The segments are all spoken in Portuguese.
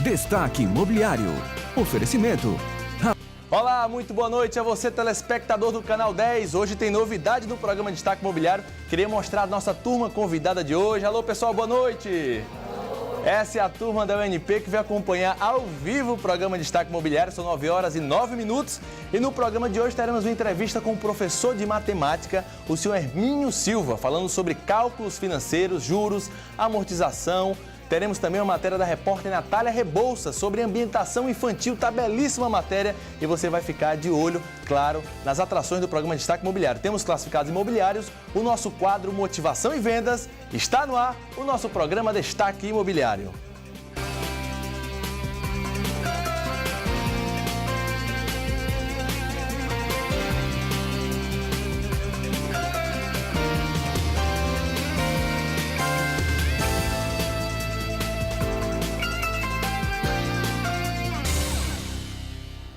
Destaque Imobiliário. Oferecimento. Olá, muito boa noite a você, telespectador do Canal 10. Hoje tem novidade no programa Destaque Imobiliário. Queria mostrar a nossa turma convidada de hoje. Alô, pessoal, boa noite. Essa é a turma da UNP que vai acompanhar ao vivo o programa Destaque Imobiliário. São 9 horas e 9 minutos. E no programa de hoje teremos uma entrevista com o professor de matemática, o senhor Hermínio Silva, falando sobre cálculos financeiros, juros, amortização. Teremos também uma matéria da repórter Natália Rebouça sobre ambientação infantil, tá belíssima matéria e você vai ficar de olho, claro, nas atrações do programa Destaque Imobiliário. Temos classificados imobiliários, o nosso quadro Motivação e Vendas, está no ar o nosso programa Destaque Imobiliário.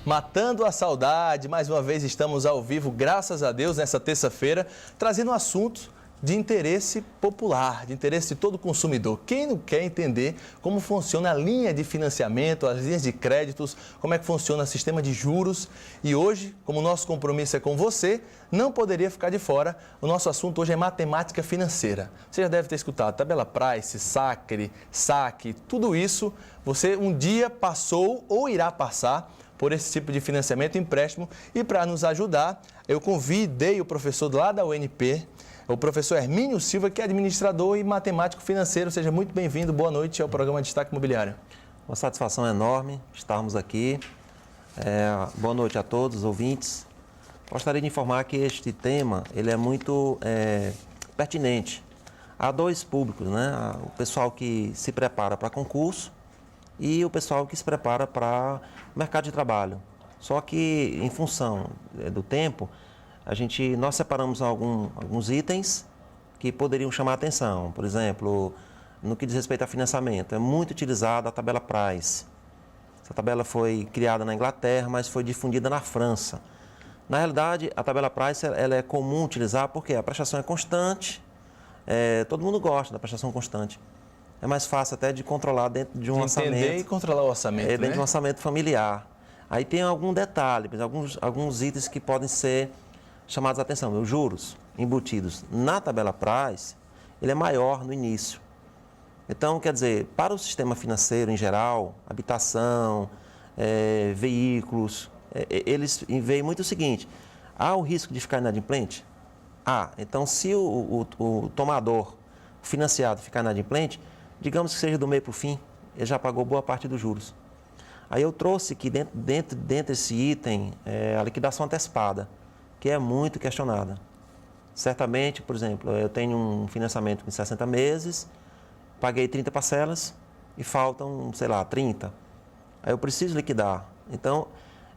Matando a saudade, mais uma vez estamos ao vivo, graças a Deus, nessa terça-feira, trazendo um assunto de interesse popular, de interesse de todo consumidor. Quem não quer entender como funciona a linha de financiamento, as linhas de créditos, como é que funciona o sistema de juros. E hoje, como o nosso compromisso é com você, não poderia ficar de fora. O nosso assunto hoje é matemática financeira. Você já deve ter escutado tabela Price, saque, tudo isso você um dia passou ou irá passar por esse tipo de financiamento e empréstimo. E para nos ajudar, eu convidei o professor lá da UNP, o professor Hermínio Silva, que é administrador e matemático financeiro. Seja muito bem-vindo, boa noite ao programa Destaque Imobiliário. Uma satisfação enorme estarmos aqui. Boa noite a todos os ouvintes. Gostaria de informar que este tema ele é muito pertinente. Há dois públicos, né? O pessoal que se prepara para concurso e o pessoal que se prepara para o mercado de trabalho. Só que, em função do tempo, nós separamos alguns itens que poderiam chamar a atenção. Por exemplo, no que diz respeito a financiamento, é muito utilizada a tabela Price. Essa tabela foi criada na Inglaterra, mas foi difundida na França. Na realidade, a tabela Price ela é comum utilizar porque a prestação é constante, todo mundo gosta da prestação constante. É mais fácil até de controlar dentro de um orçamento. Entender e controlar o orçamento, dentro de um orçamento familiar. Aí tem algum detalhe, alguns itens que podem ser chamados a atenção. Os juros embutidos na tabela Price, ele é maior no início. Então, quer dizer, para o sistema financeiro em geral, habitação, veículos, eles veem muito o seguinte: há o risco de ficar inadimplente? Então se o tomador financiado ficar inadimplente, digamos que seja do meio para o fim, ele já pagou boa parte dos juros. Aí eu trouxe que dentro desse item a liquidação antecipada, que é muito questionada. Certamente, por exemplo, eu tenho um financiamento com 60 meses, paguei 30 parcelas e faltam, 30. Aí eu preciso liquidar. Então,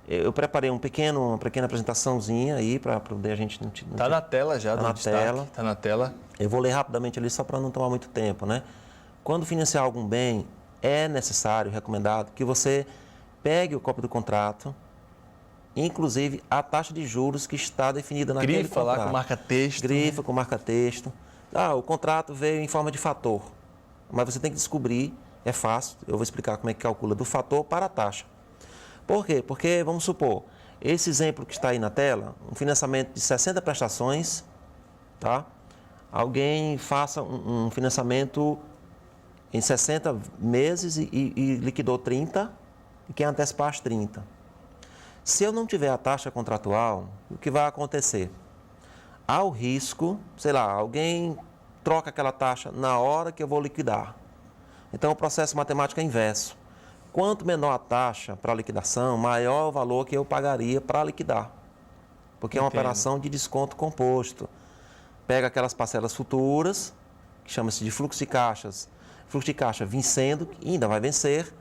eu preparei uma pequena apresentaçãozinha aí para poder a gente... Está na tela já, Está na tela. Eu vou ler rapidamente ali só para não tomar muito tempo, né? Quando financiar algum bem, é necessário, recomendado, que você pegue o cópia do contrato, inclusive a taxa de juros que está definida naquele contrato. Grifa lá com marca-texto. Grifa com marca-texto. O contrato veio em forma de fator, mas você tem que descobrir, é fácil, eu vou explicar como é que calcula do fator para a taxa. Por quê? Porque, vamos supor, esse exemplo que está aí na tela, um financiamento de 60 prestações, tá? Alguém faça um financiamento em 60 meses e liquidou 30 e quer antecipar as 30. Se eu não tiver a taxa contratual, o que vai acontecer? Há o risco, alguém troca aquela taxa na hora que eu vou liquidar. Então o processo matemático é inverso. Quanto menor a taxa para a liquidação, maior o valor que eu pagaria para liquidar. Porque é uma operação de desconto composto. Pega aquelas parcelas futuras, que chama-se de fluxo de caixa vencendo, que ainda vai vencer,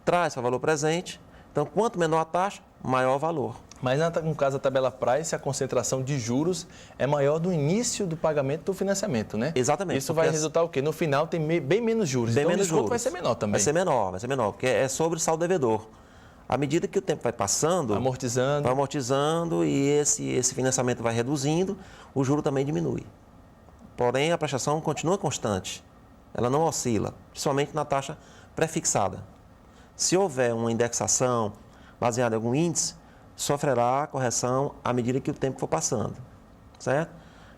traz para o valor presente. Então, quanto menor a taxa, maior o valor. Mas no caso da tabela Price, a concentração de juros é maior do início do pagamento do financiamento, né? Exatamente. Isso vai resultar o quê? No final tem bem menos juros. Então o desconto vai ser menor também. Vai ser menor, porque é sobre o saldo devedor. À medida que o tempo vai passando... Vai amortizando e esse financiamento vai reduzindo, o juro também diminui. Porém, a prestação continua constante. Ela não oscila, principalmente na taxa pré-fixada. Se houver uma indexação baseada em algum índice, sofrerá correção à medida que o tempo for passando, certo?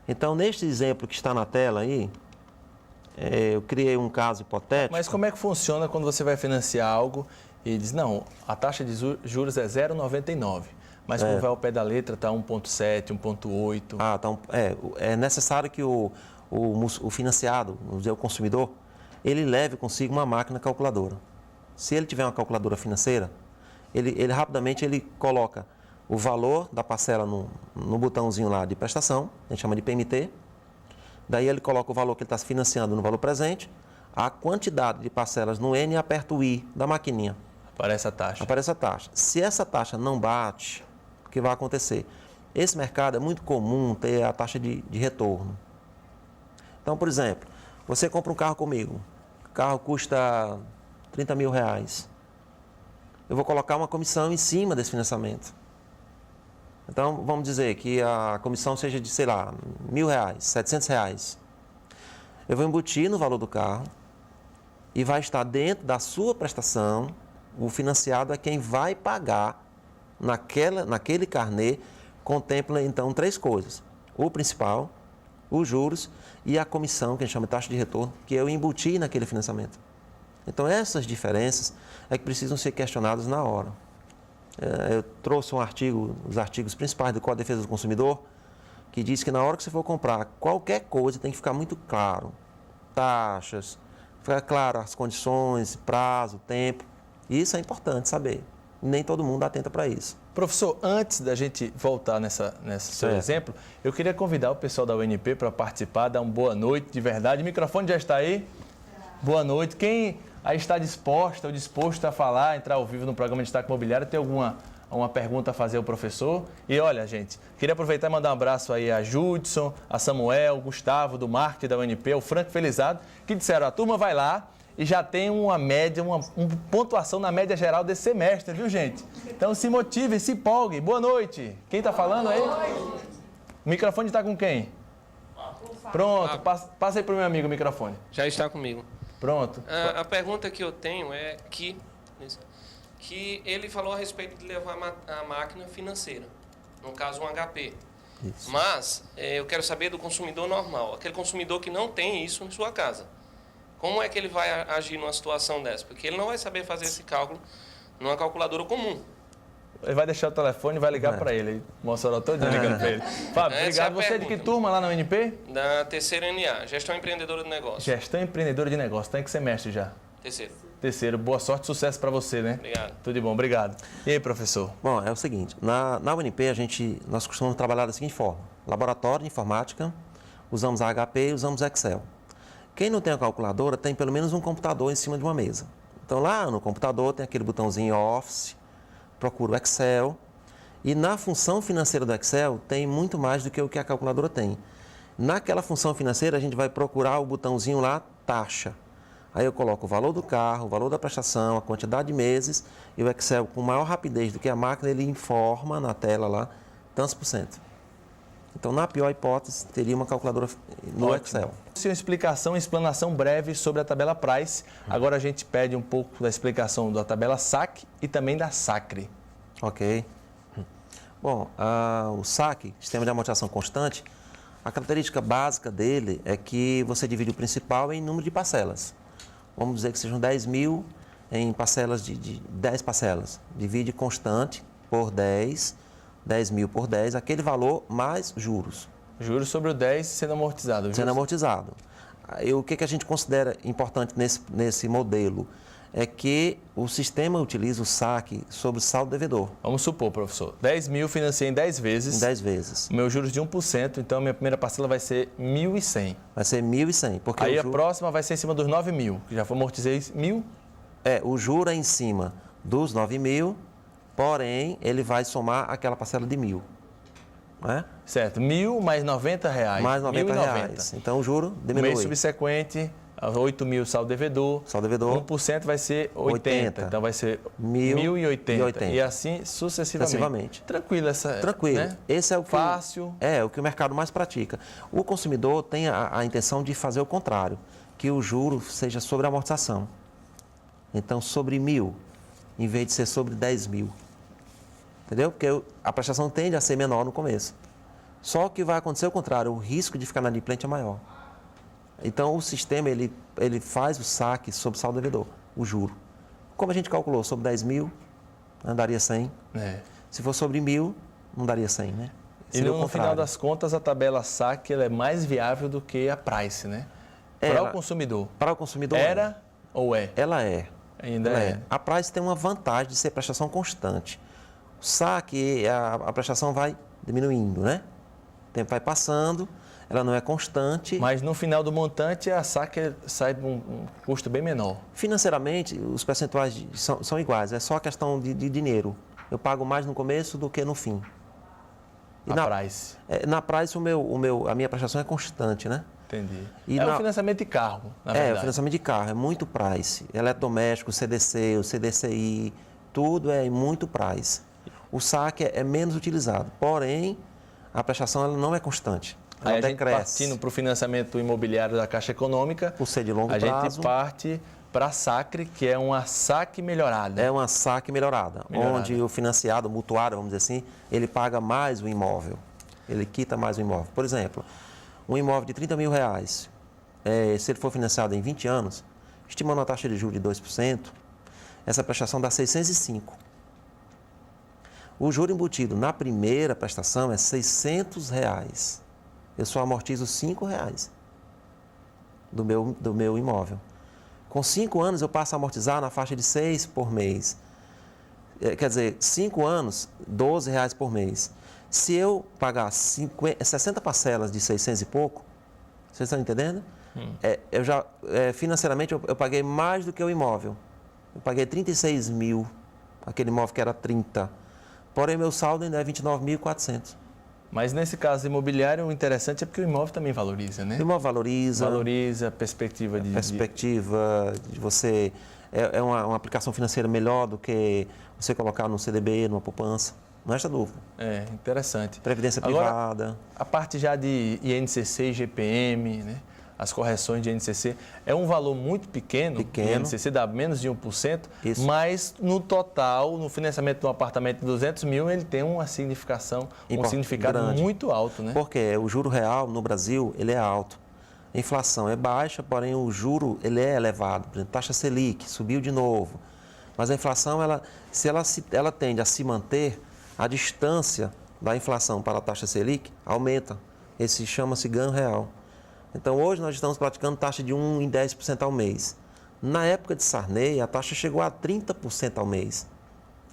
Então, neste exemplo que está na tela aí, eu criei um caso hipotético. Mas como é que funciona quando você vai financiar algo e diz, não, a taxa de juros é 0,99, mas quando vai ao pé da letra está 1,7, 1,8. Então, é necessário que o financiado, vamos dizer, o consumidor, ele leve consigo uma máquina calculadora. Se ele tiver uma calculadora financeira, ele rapidamente ele coloca o valor da parcela no botãozinho lá de prestação, a gente chama de PMT. Daí ele coloca o valor que ele está financiando no valor presente, a quantidade de parcelas no N e aperta o I da maquininha. Aparece a taxa. Aparece a taxa. Se essa taxa não bate, o que vai acontecer? Esse mercado é muito comum ter a taxa de retorno. Então, por exemplo, você compra um carro comigo, o carro custa R$30 mil. Eu vou colocar uma comissão em cima desse financiamento. Então, vamos dizer que a comissão seja de, sei lá, R$1.000, R$700. Eu vou embutir no valor do carro e vai estar dentro da sua prestação. O financiado é quem vai pagar naquele carnê, contempla então 3 coisas: o principal, os juros e a comissão, que a gente chama de taxa de retorno, que eu embuti naquele financiamento. Então, essas diferenças é que precisam ser questionadas na hora. Eu trouxe um artigo, os artigos principais do Código de Defesa do Consumidor, que diz que na hora que você for comprar qualquer coisa tem que ficar muito claro. Taxas, ficar claro as condições, prazo, tempo. Isso é importante saber. Nem todo mundo atenta para isso. Professor, antes da gente voltar nesse seu exemplo, eu queria convidar o pessoal da UNP para participar, dar uma boa noite de verdade. O microfone já está aí? Boa noite. Quem aí está disposta ou disposto a falar, entrar ao vivo no programa de Destaque Imobiliário, tem alguma pergunta a fazer ao professor? E olha, gente, queria aproveitar e mandar um abraço aí a Judson, a Samuel, Gustavo, do marketing da UNP, o Franco Felizado, que disseram, a turma vai lá e já tem uma média, uma pontuação na média geral desse semestre, viu, gente? Então se motivem, se empolguem. Boa noite. Quem está falando aí? O microfone está com quem? Pronto, passa aí para o meu amigo o microfone. Já está comigo. Pronto. A pergunta que eu tenho é que ele falou a respeito de levar a máquina financeira, no caso um HP. Isso. Mas eu quero saber do consumidor normal, aquele consumidor que não tem isso em sua casa. Como é que ele vai agir numa situação dessa? Porque ele não vai saber fazer esse cálculo numa calculadora comum. Ele vai deixar o telefone e vai ligar para ele. Mostra todo dia ligando para ele. Fábio, obrigado. Você é de que turma lá na UNP? Da terceira NA, Gestão Empreendedora de Negócios. Gestão Empreendedora de Negócios. Tem que semestre já? Terceiro. Boa sorte e sucesso para você, né? Obrigado. Tudo de bom, obrigado. E aí, professor? Bom, é o seguinte, na UNP nós costumamos trabalhar da seguinte forma: laboratório de informática, usamos a HP e usamos Excel. Quem não tem a calculadora tem pelo menos um computador em cima de uma mesa. Então lá no computador tem aquele botãozinho Office, procura o Excel, e na função financeira do Excel tem muito mais do que o que a calculadora tem. Naquela função financeira a gente vai procurar o botãozinho lá, taxa. Aí eu coloco o valor do carro, o valor da prestação, a quantidade de meses, e o Excel, com maior rapidez do que a máquina, ele informa na tela lá tantos por cento. Então, na pior hipótese, teria uma calculadora no Excel. Uma explanação breve sobre a tabela Price. Agora a gente pede um pouco da explicação da tabela SAC e também da SACRE. Ok. Bom, o SAC, Sistema de Amortização Constante, a característica básica dele é que você divide o principal em número de parcelas. Vamos dizer que sejam 10 mil em parcelas de 10 parcelas. Divide constante por 10 mil por 10, aquele valor mais juros. Juros sobre o 10 sendo amortizado. Sendo amortizado. O que a gente considera importante nesse modelo é que o sistema utiliza o saque sobre o saldo devedor. Vamos supor, professor, 10 mil financiei em 10 vezes. Em 10 vezes. Meus juros de 1%, então a minha primeira parcela vai ser 1.100. Vai ser 1.100. Porque aí a próxima vai ser em cima dos 9 mil, que já amortizei 1.000. O juro é em cima dos 9 mil, porém ele vai somar aquela parcela de 1.000. Né? Certo, 1.000 mais R$90. Mais R$90. Então o juro diminui. Mês subsequente, 8 mil saldo devedor. Saldo devedor. 1% vai ser 80. Então vai ser 1.080. E assim sucessivamente. Tranquilo essa. Tranquilo. Né? Esse é o que fácil. O que o mercado mais pratica. O consumidor tem a intenção de fazer o contrário, que o juro seja sobre a amortização. Então, sobre 1.000, em vez de ser sobre 10 mil. Entendeu? Porque a prestação tende a ser menor no começo. Só que vai acontecer o contrário, o risco de ficar inadimplente é maior. Então, o sistema, ele faz o saque sobre saldo devedor, o juro. Como a gente calculou, sobre 10 mil, não daria 100. Se for sobre 1.000, não daria 100, né? E no final das contas, a tabela saque ela é mais viável do que a price, né? Para o consumidor. Para o consumidor. Era ou é? Ela é. Ainda é. A price tem uma vantagem de ser prestação constante. O saque, a prestação vai diminuindo, né? O tempo vai passando, ela não é constante. Mas no final do montante, a saque sai com um custo bem menor. Financeiramente, os percentuais são iguais, é só questão de dinheiro. Eu pago mais no começo do que no fim. E na price? Na price, a minha prestação é constante, né? Entendi. E o financiamento de carro, na verdade. O financiamento de carro é muito price. Eletrodoméstico, CDC, o CDCI, tudo é muito price. O saque é menos utilizado, porém, a prestação ela não é constante. Ela aí a gente partindo para o financiamento imobiliário da Caixa Econômica, por ser de longo prazo, a gente parte para a SACRE, que é uma saque melhorada. É uma saque melhorada, onde o financiado, o mutuário, vamos dizer assim, ele paga mais o imóvel, ele quita mais o imóvel. Por exemplo, um imóvel de 30 mil reais, se ele for financiado em 20 anos, estimando a taxa de juros de 2%, essa prestação dá 605. O juro embutido na primeira prestação é R$ 600. Eu só amortizo R$ 5 do meu imóvel. Com 5 anos, eu passo a amortizar na faixa de 6 por mês. Quer dizer, 5 anos, R$ 12 por mês. Se eu pagar 60 parcelas de 600 e pouco, vocês estão entendendo? Financeiramente, eu paguei mais do que o imóvel. Eu paguei 36 mil, aquele imóvel que era 30. Porém, meu saldo ainda é 29.400. Mas nesse caso imobiliário, o interessante é porque o imóvel também valoriza, né? O imóvel valoriza. Valoriza a perspectiva de... Perspectiva de você... É uma aplicação financeira melhor do que você colocar no CDB, numa poupança. Não resta dúvida. É, interessante. Previdência Agora, privada. A parte já de INCC e GPM, né? As correções de INCC, é um valor muito pequeno. O INCC dá menos de 1%, isso. Mas no total, no financiamento de um apartamento de 200 mil, ele tem uma significação, um significado grande, muito alto, né? Porque o juro real no Brasil, ele é alto. A inflação é baixa, porém o juro ele é elevado. Por exemplo, taxa Selic subiu de novo. Mas a inflação, ela tende a se manter, a distância da inflação para a taxa Selic aumenta. Esse chama-se ganho real. Então, hoje nós estamos praticando taxa de 1 em 10% ao mês. Na época de Sarney, a taxa chegou a 30% ao mês.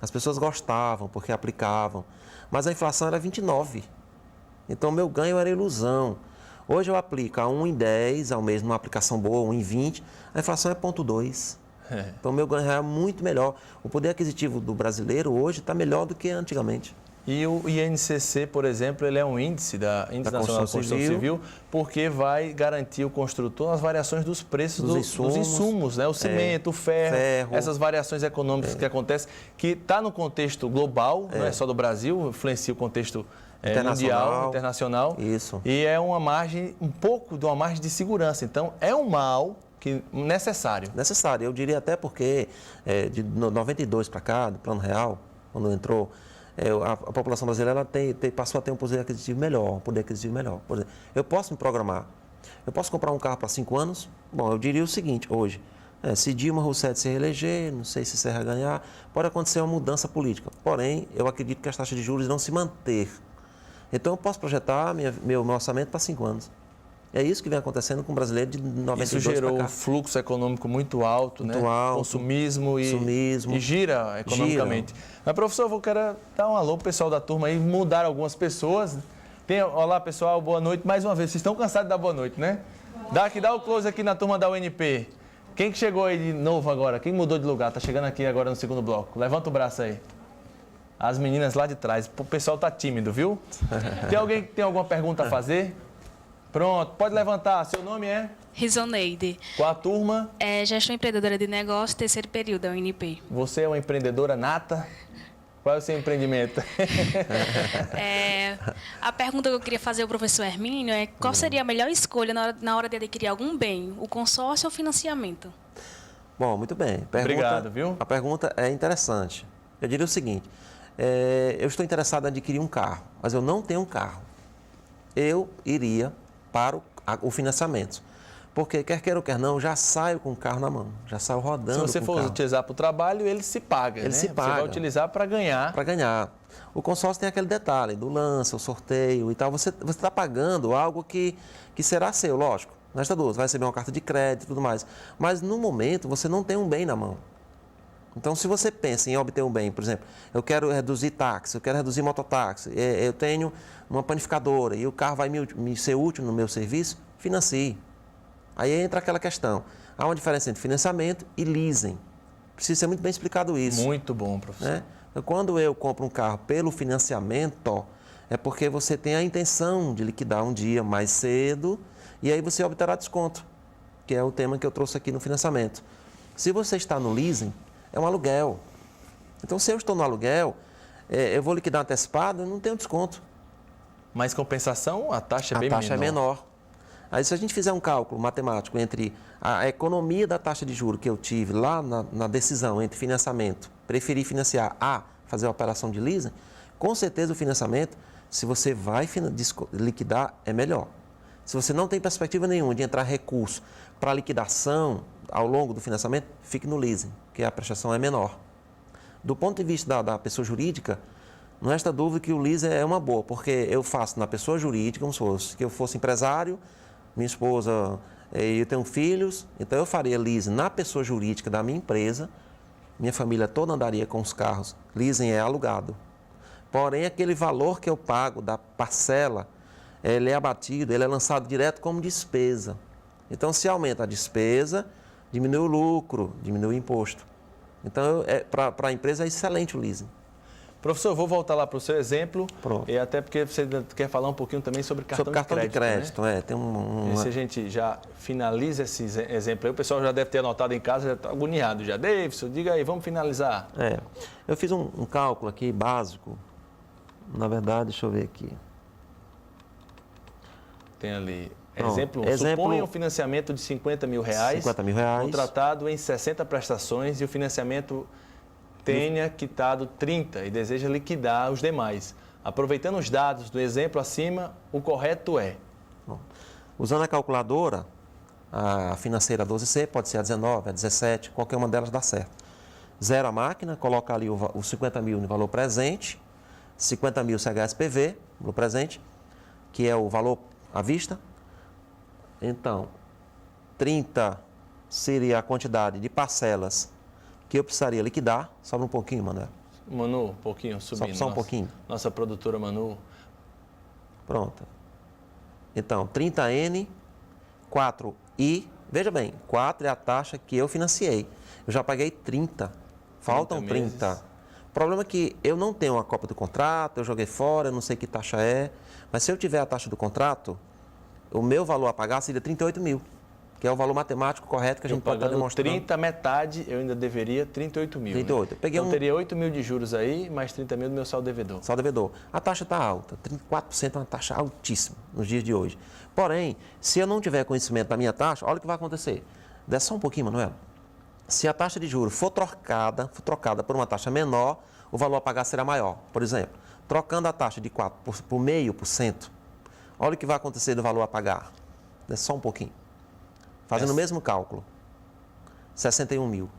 As pessoas gostavam porque aplicavam, mas a inflação era 29%. Então, meu ganho era ilusão. Hoje eu aplico a 1 em 10 ao mês numa aplicação boa, 1 em 20, a inflação é 0,2%. Então, meu ganho é muito melhor. O poder aquisitivo do brasileiro hoje está melhor do que antigamente. E o INCC, por exemplo, ele é um índice da Nacional da Construção Civil, porque vai garantir o construtor as variações dos preços dos insumos, né? O cimento, o ferro, essas variações econômicas que acontecem, que está no contexto global, não é só do Brasil, influencia o contexto mundial, internacional. Isso. E é uma margem, um pouco de uma margem de segurança. Então, é um mal necessário. Necessário. Eu diria até porque de 92 para cá, do Plano Real, quando entrou... A população brasileira passou a ter um poder aquisitivo melhor. Por exemplo, eu posso me programar. Eu posso comprar um carro para 5 anos? Bom, eu diria o seguinte, hoje. Se Dilma Rousseff se reeleger, não sei se Serra ganhar, pode acontecer uma mudança política. Porém, eu acredito que as taxas de juros irão se manter. Então, eu posso projetar meu orçamento para 5 anos. É isso que vem acontecendo com o brasileiro de 92 Isso gerou um fluxo econômico muito alto, né? Alto, consumismo e gira economicamente. Mas, professor, eu quero dar um alô pro pessoal da turma aí, mudar algumas pessoas. Olá, pessoal, boa noite. Mais uma vez, vocês estão cansados de dar boa noite, né? Dá o close aqui na turma da UNP. Quem que chegou aí de novo agora? Quem mudou de lugar? Tá chegando aqui agora no segundo bloco. Levanta o braço aí. As meninas lá de trás. O pessoal tá tímido, viu? Tem alguém que tem alguma pergunta a fazer? Pronto, pode levantar. Seu nome é? Risoneide. Qual a turma? Gestão empreendedora de negócio, terceiro período da UNP. Você é uma empreendedora nata? Qual é o seu empreendimento? A pergunta que eu queria fazer ao professor Hermínio é qual seria a melhor escolha na hora de adquirir algum bem, o consórcio ou o financiamento? Bom, muito bem. Obrigado, viu? A pergunta é interessante. Eu diria o seguinte, eu estou interessado em adquirir um carro, mas eu não tenho um carro. Eu iria para o financiamento. Porque, quer queira ou quer não, já saio com o carro na mão, já saio rodando. Se você com o for carro. utilizar para o trabalho, ele se paga, Ele né? se paga. Você vai utilizar para ganhar. Para ganhar. O consórcio tem aquele detalhe do lance, o sorteio e tal. Você está pagando algo que será seu, lógico. Nesta dúvida, vai receber uma carta de crédito e tudo mais. Mas, no momento, você não tem um bem na mão. Então, se você pensa em obter um bem, por exemplo, eu quero reduzir táxi, eu quero reduzir mototáxi, eu tenho uma panificadora e o carro vai me ser útil no meu serviço, financie. Aí entra aquela questão. Há uma diferença entre financiamento e leasing. Precisa ser muito bem explicado isso. Muito bom, professor. Né? Então, quando eu compro um carro pelo financiamento, é porque você tem a intenção de liquidar um dia mais cedo e aí você obterá desconto, que é o tema que eu trouxe aqui no financiamento. Se você está no leasing, é um aluguel. Então, se eu estou no aluguel, eu vou liquidar antecipado, eu não tenho desconto. Mas compensação, a taxa é bem menor. A taxa é menor. Aí, se a gente fizer um cálculo matemático entre a economia da taxa de juros que eu tive lá na decisão entre financiamento, preferir financiar a fazer a operação de leasing, com certeza o financiamento, se você vai liquidar, é melhor. Se você não tem perspectiva nenhuma de entrar recurso para liquidação ao longo do financiamento, fique no leasing, que a prestação é menor. Do ponto de vista da pessoa jurídica, não resta dúvida que o leasing é uma boa, porque eu faço na pessoa jurídica, como se fosse que eu fosse empresário, minha esposa e eu tenho filhos, então eu faria leasing na pessoa jurídica da minha empresa, minha família toda andaria com os carros, leasing é alugado. Porém, aquele valor que eu pago da parcela, ele é abatido, ele é lançado direto como despesa. Então, se aumenta a despesa, diminui o lucro, diminui o imposto. Então, para a empresa é excelente o leasing. Professor, eu vou voltar lá para o seu exemplo. Pronto. E até porque você quer falar um pouquinho também sobre cartão de crédito. Né? Tem uma... E se a gente já finaliza esse exemplo aí, o pessoal já deve ter anotado em casa, já está agoniado já. Davidson, diga aí, vamos finalizar. Eu fiz um cálculo aqui básico. Na verdade, deixa eu ver aqui. Tem ali. Pronto. Suponha um financiamento de R$50 mil. R$50 mil. Contratado em 60 prestações e o financiamento tenha quitado 30 e deseja liquidar os demais. Aproveitando os dados do exemplo acima, o correto é? Bom, usando a calculadora, a financeira 12C, pode ser a 19, a 17, qualquer uma delas dá certo. Zero a máquina, coloca ali os 50 mil no valor presente, 50 mil CHSPV, no presente, que é o valor à vista. Então, 30 seria a quantidade de parcelas que eu precisaria liquidar. Sobra um pouquinho, Manuel. Manu, um pouquinho, subindo. Só um pouquinho. Nossa produtora Manu. Pronto. Então, 30N, 4I. Veja bem, 4 é a taxa que eu financiei. Eu já paguei 30. Faltam 30. O problema é que eu não tenho a cópia do contrato, eu joguei fora, eu não sei que taxa é. Mas se eu tiver a taxa do contrato, o meu valor a pagar seria 38 mil. Que é o valor matemático correto que a gente pode estar demonstrando. 30, metade, eu ainda deveria 38 mil. 38. Né? Peguei então, teria 8 mil de juros aí, mais 30 mil do meu saldo devedor. Saldo devedor. A taxa está alta. 34% é uma taxa altíssima nos dias de hoje. Porém, se eu não tiver conhecimento da minha taxa, olha o que vai acontecer. Desce só um pouquinho, Manuel. Se a taxa de juros for trocada por uma taxa menor, o valor a pagar será maior. Por exemplo, trocando a taxa de 4 por 0,5%, olha o que vai acontecer do valor a pagar. Desce só um pouquinho. Fazendo o mesmo cálculo, 61 mil.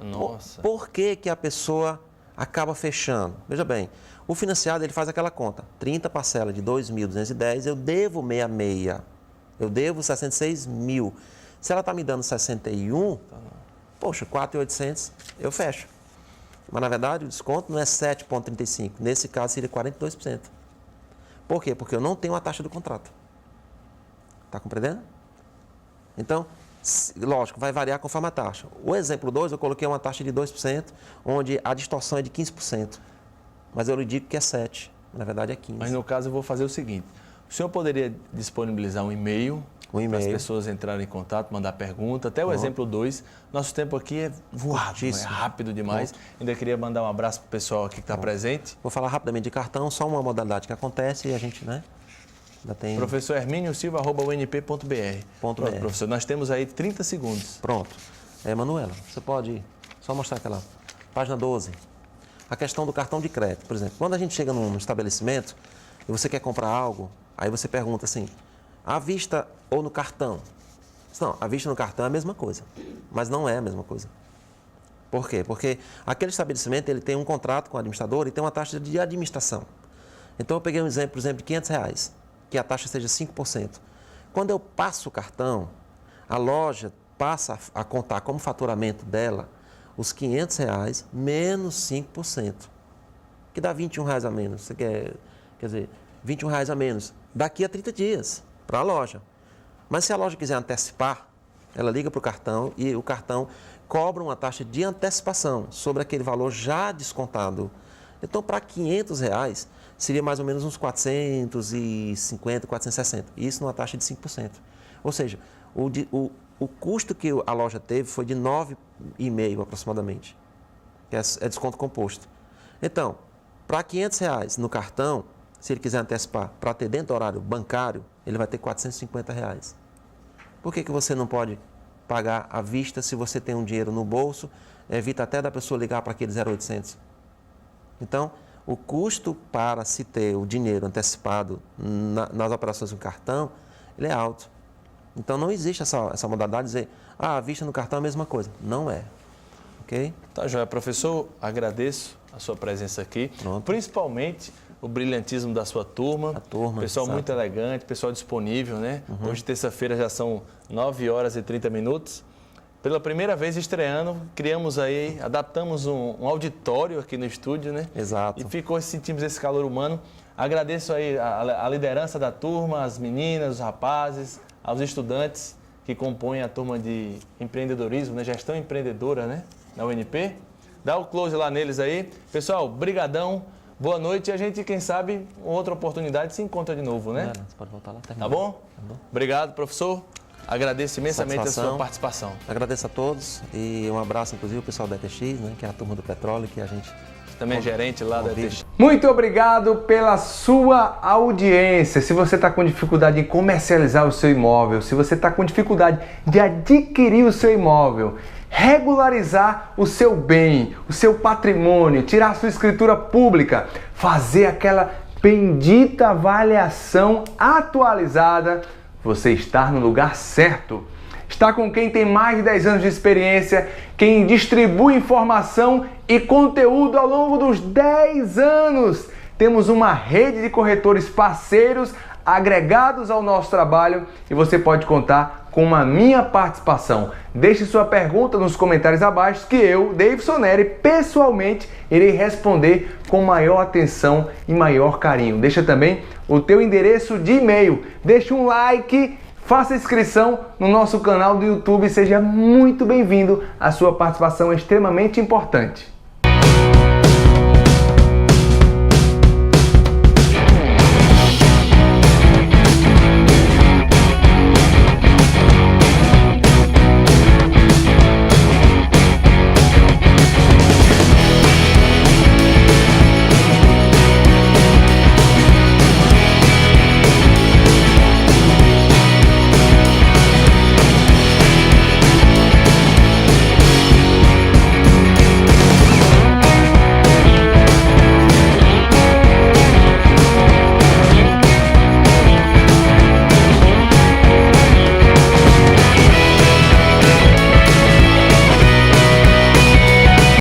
Nossa. Por que a pessoa acaba fechando? Veja bem, o financiado ele faz aquela conta, 30 parcelas de 2.210, eu devo 66, eu devo 66 mil. Se ela está me dando 61, poxa, 4.800, eu fecho. Mas na verdade o desconto não é 7,35, nesse caso seria 42%. Por quê? Porque eu não tenho a taxa do contrato. Está compreendendo? Então, lógico, vai variar conforme a taxa. O exemplo 2, eu coloquei uma taxa de 2%, onde a distorção é de 15%. Mas eu lhe digo que é 7%, na verdade é 15%. Mas no caso eu vou fazer o seguinte, o senhor poderia disponibilizar um e-mail para as pessoas entrarem em contato, mandar pergunta, até o exemplo 2. Nosso tempo aqui é voado, é rápido demais. Ainda queria mandar um abraço para o pessoal aqui que está presente. Vou falar rapidamente de cartão, só uma modalidade que acontece e a gente, né? Ainda tem... Professor Hermínio Silva, @unp.br. Pronto, .br. professor, nós temos aí 30 segundos. Pronto. Manuela, você pode só mostrar aquela página 12. A questão do cartão de crédito, por exemplo. Quando a gente chega num estabelecimento e você quer comprar algo, aí você pergunta assim, à vista ou no cartão? Não, à vista no cartão é a mesma coisa, mas não é a mesma coisa. Por quê? Porque aquele estabelecimento ele tem um contrato com o administrador e tem uma taxa de administração. Então eu peguei um exemplo, por exemplo, de R$500, que a taxa seja 5%. Quando eu passo o cartão, a loja passa a contar como faturamento dela os R$500 menos 5%, que dá R$21 a menos. Você quer dizer, R$21 a menos daqui a 30 dias para a loja. Mas se a loja quiser antecipar, ela liga para o cartão e o cartão cobra uma taxa de antecipação sobre aquele valor já descontado. Então, para R$500, seria mais ou menos uns 450, 460. Isso numa taxa de 5%. Ou seja, o custo que a loja teve foi de 9,5 aproximadamente, que é desconto composto. Então, para R$500 no cartão, se ele quiser antecipar para ter dentro do horário bancário, ele vai ter R$450. Por que você não pode pagar à vista se você tem um dinheiro no bolso? Evita até da pessoa ligar para aquele 0800. Então, o custo para se ter o dinheiro antecipado nas operações com cartão, ele é alto. Então, não existe essa modalidade de dizer, à vista no cartão é a mesma coisa. Não é. Ok? Tá, joia. Professor, agradeço a sua presença aqui. Pronto. Principalmente o brilhantismo da sua turma. A turma, pessoal exato. muito elegante, pessoal disponível, né? Hoje, terça-feira, já são 9h30. Pela primeira vez estreando, criamos aí, adaptamos um auditório aqui no estúdio, né? Exato. E sentimos esse calor humano. Agradeço aí a liderança da turma, as meninas, os rapazes, aos estudantes que compõem a turma de empreendedorismo, né? Gestão empreendedora, né? Na UNP. Dá o close lá neles aí. Pessoal, brigadão, boa noite e a gente, quem sabe, outra oportunidade se encontra de novo, né? Você pode voltar lá. Tá bom? Obrigado, professor. Agradeço imensamente a sua participação. Agradeço a todos e um abraço, inclusive, ao pessoal da ETX, né, que é a turma do petróleo, que a gente... Também é gerente lá da ETX. Muito obrigado pela sua audiência. Se você está com dificuldade em comercializar o seu imóvel, se você está com dificuldade de adquirir o seu imóvel, regularizar o seu bem, o seu patrimônio, tirar a sua escritura pública, fazer aquela bendita avaliação atualizada, você está no lugar certo. Está com quem tem mais de 10 anos de experiência, quem distribui informação e conteúdo ao longo dos 10 anos. Temos uma rede de corretores parceiros agregados ao nosso trabalho e você pode contar com a minha participação. Deixe sua pergunta nos comentários abaixo que eu, Davidson Neri, pessoalmente irei responder com maior atenção e maior carinho. Deixa também o teu endereço de e-mail, deixa um like, faça inscrição no nosso canal do YouTube, seja muito bem-vindo, a sua participação é extremamente importante.